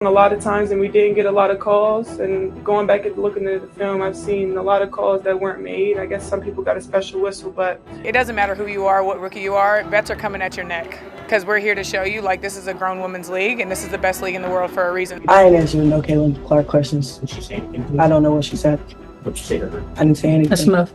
a lot of times and we didn't get a lot of calls. And going back and looking at the film, I've seen a lot of calls that weren't made. I guess some people got a special whistle, but it doesn't matter who you are, what rookie you are, bets are coming at your neck. Because we're here to show you, like, this is a grown women's league and this is the best league in the world for a reason. I ain't answering no Caitlyn Clark questions. Did she say anything? I don't know what she said. What'd you say to her? I didn't say anything. That's enough.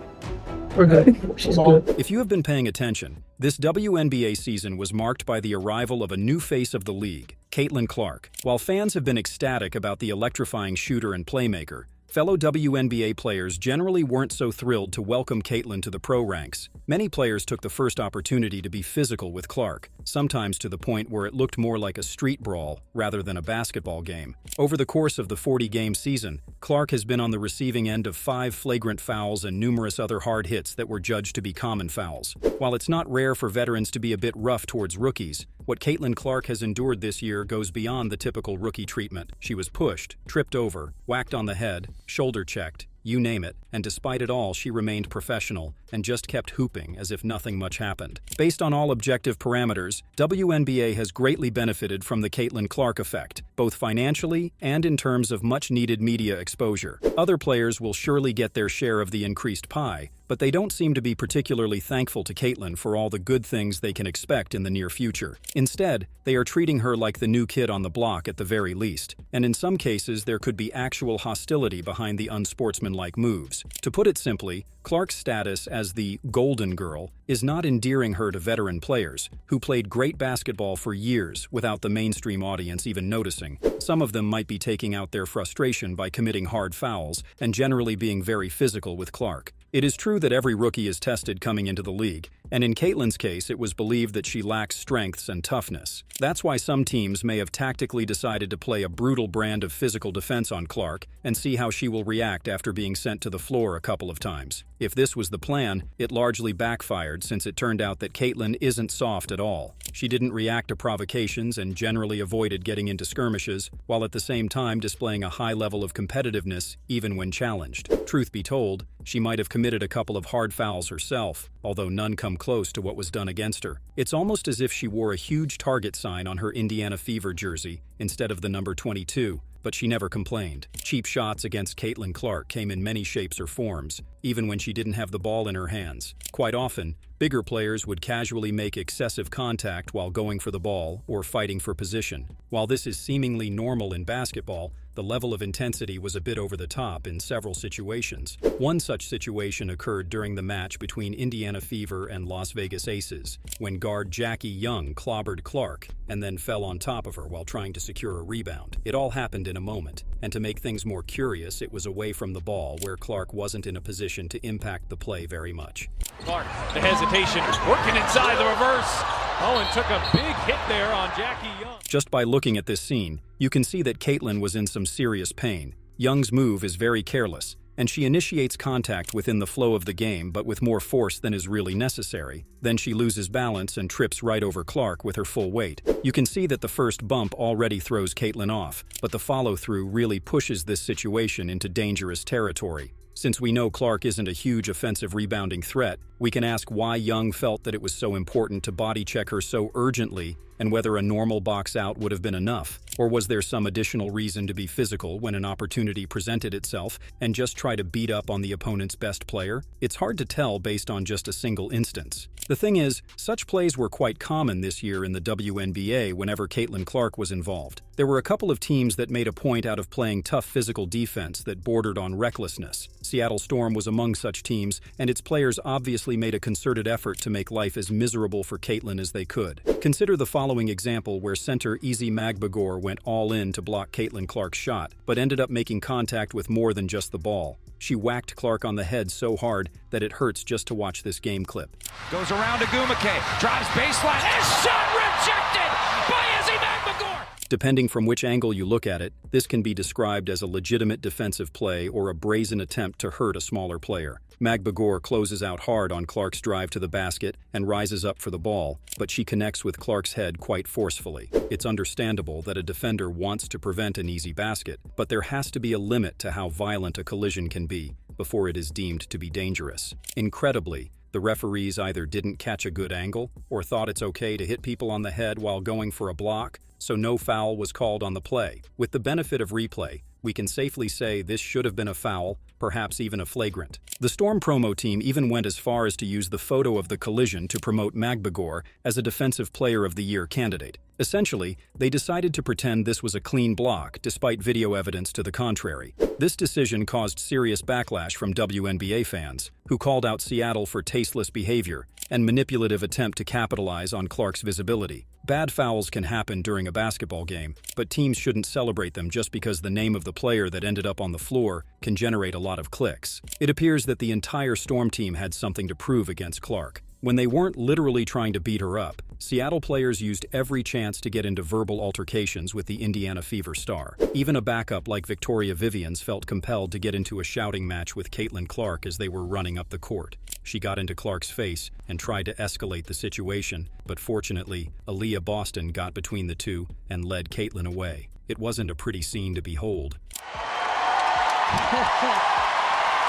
We're good. She's good. If you have been paying attention, this WNBA season was marked by the arrival of a new face of the league, Caitlyn Clark. While fans have been ecstatic about the electrifying shooter and playmaker, fellow WNBA players generally weren't so thrilled to welcome Caitlyn to the pro ranks. Many players took the first opportunity to be physical with Clark, sometimes to the point where it looked more like a street brawl rather than a basketball game. Over the course of the 40-game season, Clark has been on the receiving end of 5 flagrant fouls and numerous other hard hits that were judged to be common fouls. While it's not rare for veterans to be a bit rough towards rookies, what Caitlyn Clark has endured this year goes beyond the typical rookie treatment. She was pushed, tripped over, whacked on the head, shoulder checked, you name it, and despite it all, she remained professional and just kept hooping as if nothing much happened. Based on all objective parameters, WNBA has greatly benefited from the Caitlyn Clark effect, both financially and in terms of much-needed media exposure. Other players will surely get their share of the increased pie, but they don't seem to be particularly thankful to Caitlyn for all the good things they can expect in the near future. Instead, they are treating her like the new kid on the block at the very least, and in some cases there could be actual hostility behind the unsportsmanlike moves. To put it simply, Clark's status as the golden girl is not endearing her to veteran players who played great basketball for years without the mainstream audience even noticing. Some of them might be taking out their frustration by committing hard fouls and generally being very physical with Clark. It is true that every rookie is tested coming into the league, and in Caitlyn's case, it was believed that she lacks strengths and toughness. That's why some teams may have tactically decided to play a brutal brand of physical defense on Clark and see how she will react after being sent to the floor a couple of times. If this was the plan, it largely backfired since it turned out that Caitlyn isn't soft at all. She didn't react to provocations and generally avoided getting into skirmishes, while at the same time displaying a high level of competitiveness even when challenged. Truth be told, she might have committed a couple of hard fouls herself, although none come close to what was done against her. It's almost as if she wore a huge target sign on her Indiana Fever jersey instead of the number 22, but she never complained. Cheap shots against Caitlyn Clark came in many shapes or forms, even when she didn't have the ball in her hands. Quite often, bigger players would casually make excessive contact while going for the ball or fighting for position. While this is seemingly normal in basketball, the level of intensity was a bit over the top in several situations. One such situation occurred during the match between Indiana Fever and Las Vegas Aces, when guard Jackie Young clobbered Clark and then fell on top of her while trying to secure a rebound. It all happened in a moment, and to make things more curious, it was away from the ball where Clark wasn't in a position to impact the play very much. Clark, the hesitation, working inside the reverse. Owen took a big hit there on Jackie Young. Just by looking at this scene, you can see that Caitlyn was in some serious pain. Young's move is very careless, and she initiates contact within the flow of the game but with more force than is really necessary. Then she loses balance and trips right over Clark with her full weight. You can see that the first bump already throws Caitlyn off, but the follow-through really pushes this situation into dangerous territory. Since we know Clark isn't a huge offensive rebounding threat, we can ask why Young felt that it was so important to body check her so urgently and whether a normal box out would have been enough. Or was there some additional reason to be physical when an opportunity presented itself and just try to beat up on the opponent's best player? It's hard to tell based on just a single instance. The thing is, such plays were quite common this year in the WNBA whenever Caitlyn Clark was involved. There were a couple of teams that made a point out of playing tough physical defense that bordered on recklessness. Seattle Storm was among such teams, and its players obviously made a concerted effort to make life as miserable for Caitlyn as they could. Consider the following example where center Easy Magbagor went all in to block Caitlyn Clark's shot, but ended up making contact with more than just the ball. She whacked Clark on the head so hard that it hurts just to watch this game clip. Goes around to Gumake, drives baseline, and shot rejected by Izzy Magbagor! Depending from which angle you look at it, this can be described as a legitimate defensive play or a brazen attempt to hurt a smaller player. Magbagor closes out hard on Clark's drive to the basket and rises up for the ball, but she connects with Clark's head quite forcefully. It's understandable that a defender wants to prevent an easy basket, but there has to be a limit to how violent a collision can be before it is deemed to be dangerous. Incredibly, the referees either didn't catch a good angle or thought it's okay to hit people on the head while going for a block, so no foul was called on the play. With the benefit of replay, we can safely say this should have been a foul, perhaps even a flagrant. The Storm promo team even went as far as to use the photo of the collision to promote Magbagor as a Defensive Player of the Year candidate. Essentially, they decided to pretend this was a clean block, despite video evidence to the contrary. This decision caused serious backlash from WNBA fans, who called out Seattle for tasteless behavior and manipulative attempt to capitalize on Clark's visibility. Bad fouls can happen during a basketball game, but teams shouldn't celebrate them just because the name of the player that ended up on the floor can generate a lot of clicks. It appears that the entire Storm team had something to prove against Clark. When they weren't literally trying to beat her up, Seattle players used every chance to get into verbal altercations with the Indiana Fever star. Even a backup like Victoria Vivians felt compelled to get into a shouting match with Caitlyn Clark as they were running up the court. She got into Clark's face and tried to escalate the situation, but fortunately, Aaliyah Boston got between the two and led Caitlyn away. It wasn't a pretty scene to behold.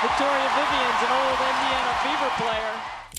Victoria Vivians, an old Indiana Fever player.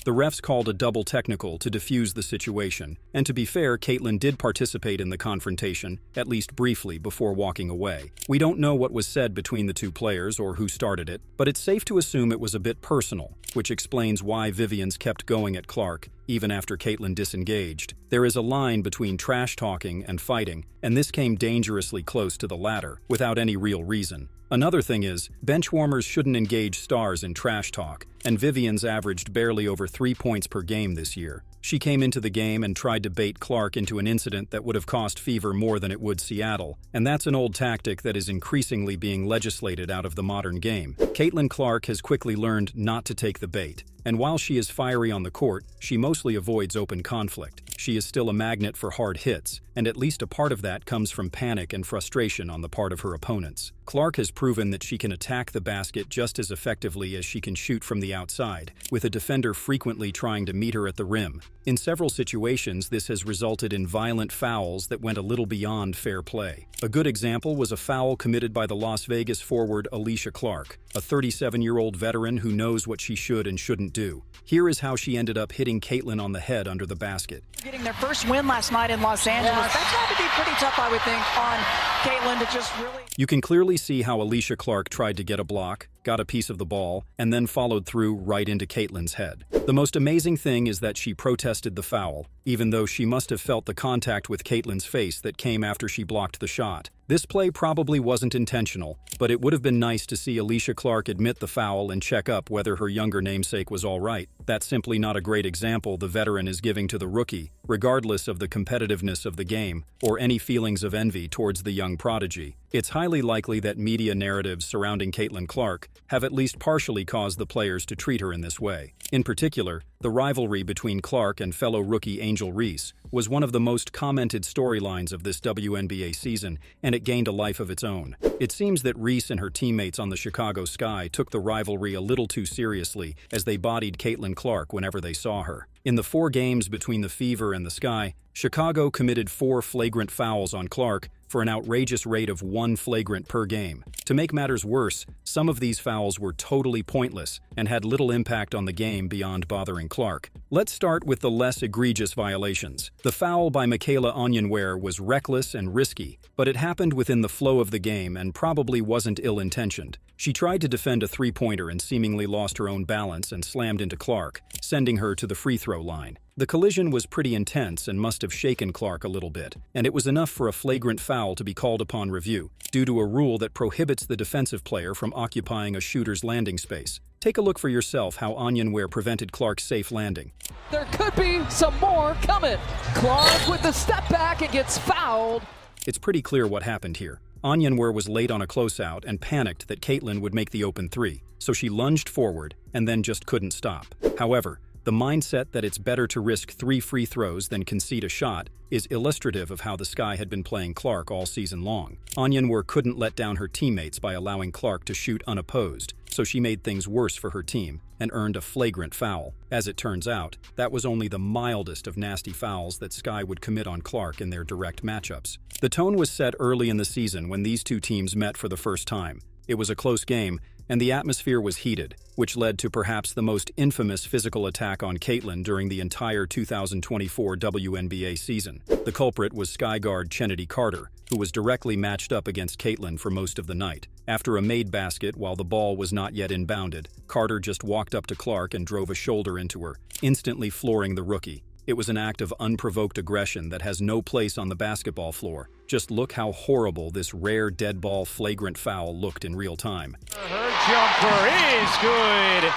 The refs called a double technical to defuse the situation, and to be fair, Caitlyn did participate in the confrontation, at least briefly, before walking away. We don't know what was said between the two players or who started it, but it's safe to assume it was a bit personal, which explains why Vivians kept going at Clark, even after Caitlyn disengaged. There is a line between trash-talking and fighting, and this came dangerously close to the latter, without any real reason. Another thing is, benchwarmers shouldn't engage stars in trash talk, and Vivians averaged barely over 3 points per game this year. She came into the game and tried to bait Clark into an incident that would have cost Fever more than it would Seattle, and that's an old tactic that is increasingly being legislated out of the modern game. Caitlyn Clark has quickly learned not to take the bait, and while she is fiery on the court, she mostly avoids open conflict. She is still a magnet for hard hits, and at least a part of that comes from panic and frustration on the part of her opponents. Clark has proven that she can attack the basket just as effectively as she can shoot from the outside, with a defender frequently trying to meet her at the rim. In several situations, this has resulted in violent fouls that went a little beyond fair play. A good example was a foul committed by the Las Vegas forward Alicia Clark, a 37-year-old veteran who knows what she should and shouldn't do. Here is how she ended up hitting Caitlyn on the head under the basket. Getting their first win last night in Los Angeles. That's had to be pretty tough, I would think, on Caitlyn to just really... You can clearly see how Alicia Clark tried to get a block, got a piece of the ball, and then followed through right into Caitlyn's head. The most amazing thing is that she protested the foul, even though she must have felt the contact with Caitlyn's face that came after she blocked the shot. This play probably wasn't intentional, but it would have been nice to see Alicia Clark admit the foul and check up whether her younger namesake was all right. That's simply not a great example the veteran is giving to the rookie, regardless of the competitiveness of the game or any feelings of envy towards the young prodigy. It's highly likely that media narratives surrounding Caitlyn Clark have at least partially caused the players to treat her in this way. In particular, the rivalry between Clark and fellow rookie Angel Reese was one of the most commented storylines of this WNBA season, and it gained a life of its own. It seems that Reese and her teammates on the Chicago Sky took the rivalry a little too seriously as they bodied Caitlyn Clark whenever they saw her. In the 4 games between the Fever and the Sky, Chicago committed 4 flagrant fouls on Clark for an outrageous rate of 1 flagrant per game. To make matters worse, some of these fouls were totally pointless and had little impact on the game beyond bothering Clark. Let's start with the less egregious violations. The foul by Michaela Onyenwere was reckless and risky, but it happened within the flow of the game and probably wasn't ill-intentioned. She tried to defend a three-pointer and seemingly lost her own balance and slammed into Clark, sending her to the free throw line. The collision was pretty intense and must have shaken Clark a little bit, and it was enough for a flagrant foul to be called upon review, due to a rule that prohibits the defensive player from occupying a shooter's landing space. Take a look for yourself how Onyenwere prevented Clark's safe landing. There could be some more coming. Clark with the step back and gets fouled. It's pretty clear what happened here. Onyenwere was late on a closeout and panicked that Caitlyn would make the open three, so she lunged forward and then just couldn't stop. However, the mindset that it's better to risk 3 free throws than concede a shot is illustrative of how the Sky had been playing Clark all season long. Onyenwere couldn't let down her teammates by allowing Clark to shoot unopposed, so she made things worse for her team and earned a flagrant foul. As it turns out, that was only the mildest of nasty fouls that Sky would commit on Clark in their direct matchups. The tone was set early in the season when these two teams met for the first time. It was a close game, and the atmosphere was heated, which led to perhaps the most infamous physical attack on Caitlyn during the entire 2024 WNBA season. The culprit was sky guard Chennedy Carter, who was directly matched up against Caitlyn for most of the night. After a made basket while the ball was not yet inbounded, Carter just walked up to Clark and drove a shoulder into her, instantly flooring the rookie. It was an act of unprovoked aggression that has no place on the basketball floor. Just look how horrible this rare dead ball flagrant foul looked in real time. Her jumper is good.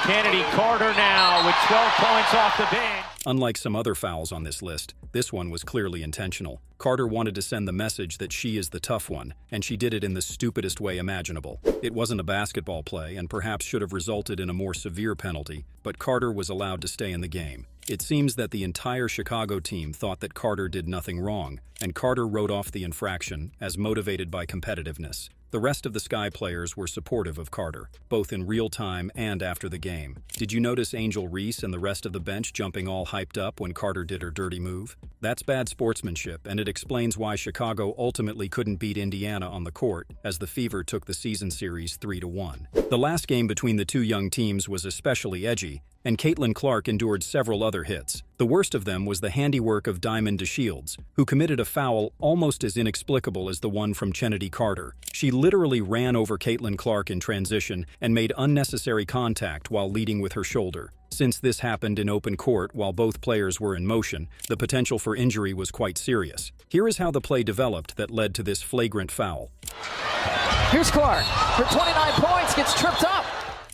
Chennedy Carter now with 12 points off the bench. Unlike some other fouls on this list, this one was clearly intentional. Carter wanted to send the message that she is the tough one, and she did it in the stupidest way imaginable. It wasn't a basketball play and perhaps should have resulted in a more severe penalty, but Carter was allowed to stay in the game. It seems that the entire Chicago team thought that Carter did nothing wrong, and Carter wrote off the infraction as motivated by competitiveness. The rest of the Sky players were supportive of Carter, both in real time and after the game. Did you notice Angel Reese and the rest of the bench jumping all hyped up when Carter did her dirty move? That's bad sportsmanship, and it explains why Chicago ultimately couldn't beat Indiana on the court, as the Fever took the season series 3-1. The last game between the two young teams was especially edgy, and Caitlyn Clark endured several other hits. The worst of them was the handiwork of Diamond DeShields, who committed a foul almost as inexplicable as the one from Chennedy Carter. She literally ran over Caitlyn Clark in transition and made unnecessary contact while leading with her shoulder. Since this happened in open court while both players were in motion, the potential for injury was quite serious. Here is how the play developed that led to this flagrant foul. Here's Clark. For 29 points, gets tripped up.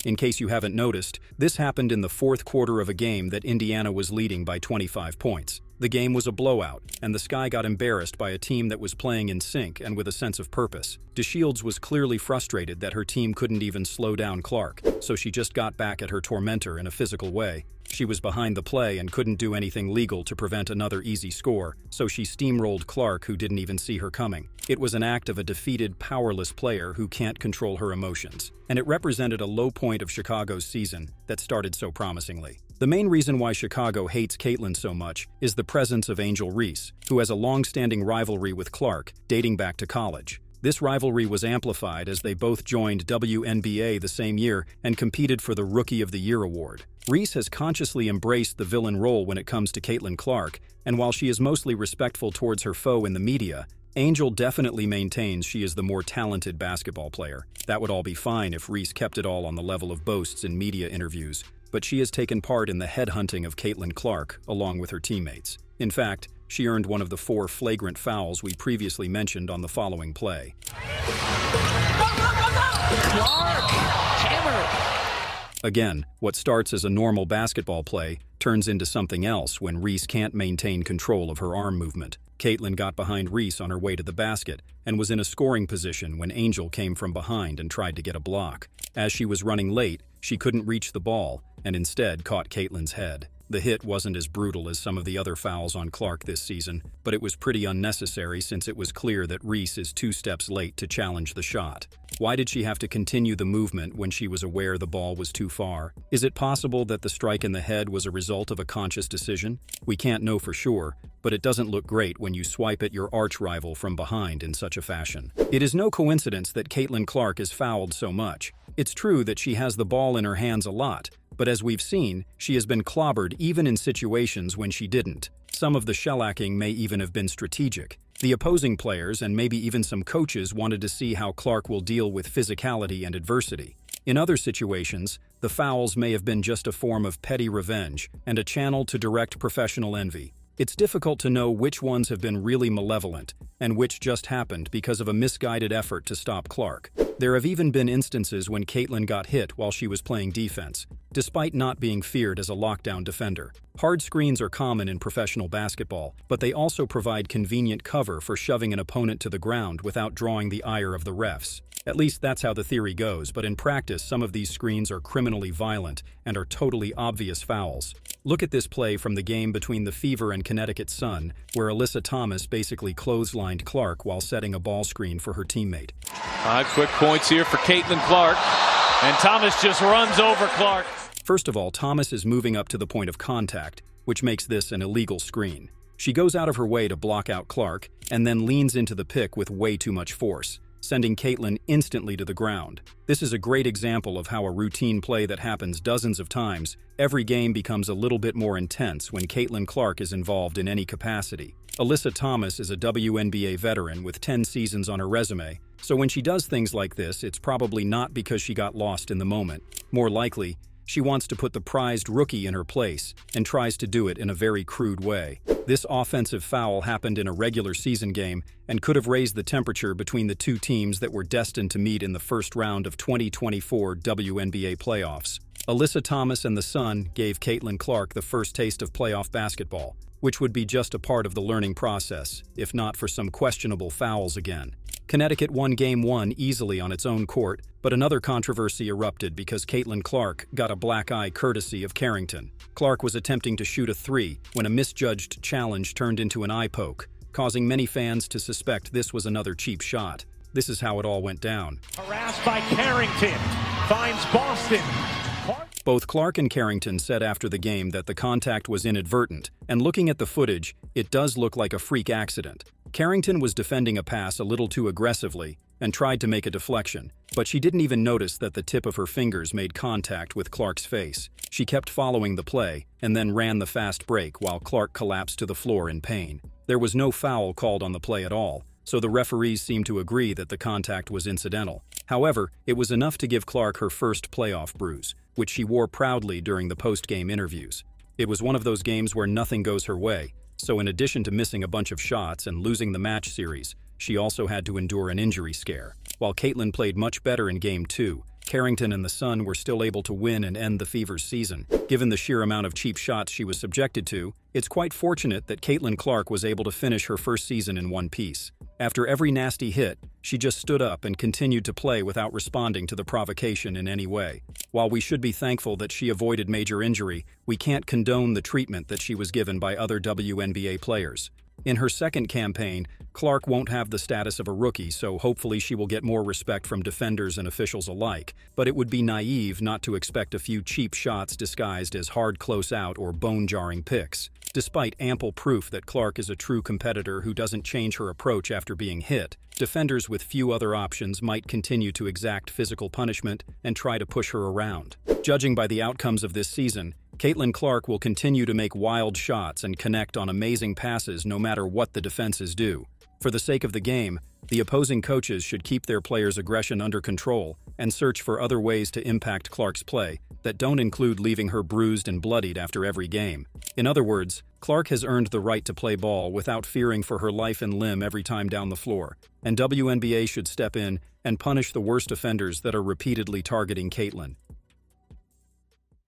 In case you haven't noticed, this happened in the fourth quarter of a game that Indiana was leading by 25 points. The game was a blowout, and the Sky got embarrassed by a team that was playing in sync and with a sense of purpose. DeShields was clearly frustrated that her team couldn't even slow down Clark, so she just got back at her tormentor in a physical way. She was behind the play and couldn't do anything legal to prevent another easy score, so she steamrolled Clark, who didn't even see her coming. It was an act of a defeated, powerless player who can't control her emotions, and it represented a low point of Chicago's season that started so promisingly. The main reason why Chicago hates Caitlyn so much is the presence of Angel Reese, who has a long-standing rivalry with Clark, dating back to college. This rivalry was amplified as they both joined WNBA the same year and competed for the Rookie of the Year award. Reese has consciously embraced the villain role when it comes to Caitlyn Clark, and while she is mostly respectful towards her foe in the media, Angel definitely maintains she is the more talented basketball player. That would all be fine if Reese kept it all on the level of boasts in media interviews, but she has taken part in the headhunting of Caitlyn Clark along with her teammates. In fact, she earned one of the 4 flagrant fouls we previously mentioned on the following play. Clark, hammered. Again, what starts as a normal basketball play turns into something else when Reese can't maintain control of her arm movement. Caitlyn got behind Reese on her way to the basket and was in a scoring position when Angel came from behind and tried to get a block. As she was running late, she couldn't reach the ball and instead caught Caitlyn's head. The hit wasn't as brutal as some of the other fouls on Clark this season, but it was pretty unnecessary since it was clear that Reese is 2 steps late to challenge the shot. Why did she have to continue the movement when she was aware the ball was too far? Is it possible that the strike in the head was a result of a conscious decision? We can't know for sure, but it doesn't look great when you swipe at your arch-rival from behind in such a fashion. It is no coincidence that Caitlyn Clark is fouled so much. It's true that she has the ball in her hands a lot, but as we've seen, she has been clobbered even in situations when she didn't. Some of the shellacking may even have been strategic. The opposing players and maybe even some coaches wanted to see how Clark will deal with physicality and adversity. In other situations, the fouls may have been just a form of petty revenge and a channel to direct professional envy. It's difficult to know which ones have been really malevolent and which just happened because of a misguided effort to stop Clark. There have even been instances when Caitlyn got hit while she was playing defense, despite not being feared as a lockdown defender. Hard screens are common in professional basketball, but they also provide convenient cover for shoving an opponent to the ground without drawing the ire of the refs. At least that's how the theory goes, but in practice, some of these screens are criminally violent and are totally obvious fouls. Look at this play from the game between the Fever and Connecticut Sun, where Alyssa Thomas basically clotheslined Clark while setting a ball screen for her teammate. 5 quick points here for Caitlyn Clark, and Thomas just runs over Clark. First of all, Thomas is moving up to the point of contact, which makes this an illegal screen. She goes out of her way to block out Clark, and then leans into the pick with way too much force. sending Caitlyn instantly to the ground. This is a great example of how a routine play that happens dozens of times, every game becomes a little bit more intense when Caitlyn Clark is involved in any capacity. Alyssa Thomas is a WNBA veteran with 10 seasons on her resume, so when she does things like this, it's probably not because she got lost in the moment. More likely, she wants to put the prized rookie in her place and tries to do it in a very crude way. This offensive foul happened in a regular season game and could have raised the temperature between the two teams that were destined to meet in the first round of 2024 WNBA playoffs. Alyssa Thomas and the Sun gave Caitlyn Clark the first taste of playoff basketball, which would be just a part of the learning process, if not for some questionable fouls again. Connecticut won Game 1 easily on its own court, but another controversy erupted because Caitlyn Clark got a black eye courtesy of Carrington. Clark was attempting to shoot a three when a misjudged challenge turned into an eye poke, causing many fans to suspect this was another cheap shot. This is how it all went down. Harassed by Carrington, finds Boston. Both Clark and Carrington said after the game that the contact was inadvertent, and looking at the footage, it does look like a freak accident. Carrington was defending a pass a little too aggressively and tried to make a deflection, but she didn't even notice that the tip of her fingers made contact with Clark's face. She kept following the play and then ran the fast break while Clark collapsed to the floor in pain. There was no foul called on the play at all, so the referees seemed to agree that the contact was incidental. However, it was enough to give Clark her first playoff bruise, which she wore proudly during the post-game interviews. It was one of those games where nothing goes her way, so in addition to missing a bunch of shots and losing the match series, she also had to endure an injury scare. While Caitlyn played much better in Game 2, Carrington and the Sun were still able to win and end the Fever's season. Given the sheer amount of cheap shots she was subjected to, it's quite fortunate that Caitlyn Clark was able to finish her first season in one piece. After every nasty hit, she just stood up and continued to play without responding to the provocation in any way. While we should be thankful that she avoided major injury, we can't condone the treatment that she was given by other WNBA players. In her second campaign, Clark won't have the status of a rookie, so hopefully she will get more respect from defenders and officials alike, but it would be naive not to expect a few cheap shots disguised as hard close-out or bone-jarring picks. Despite ample proof that Clark is a true competitor who doesn't change her approach after being hit, defenders with few other options might continue to exact physical punishment and try to push her around. Judging by the outcomes of this season, Caitlyn Clark will continue to make wild shots and connect on amazing passes no matter what the defenses do. For the sake of the game, the opposing coaches should keep their players' aggression under control and search for other ways to impact Clark's play that don't include leaving her bruised and bloodied after every game. In other words, Clark has earned the right to play ball without fearing for her life and limb every time down the floor, and WNBA should step in and punish the worst offenders that are repeatedly targeting Caitlyn.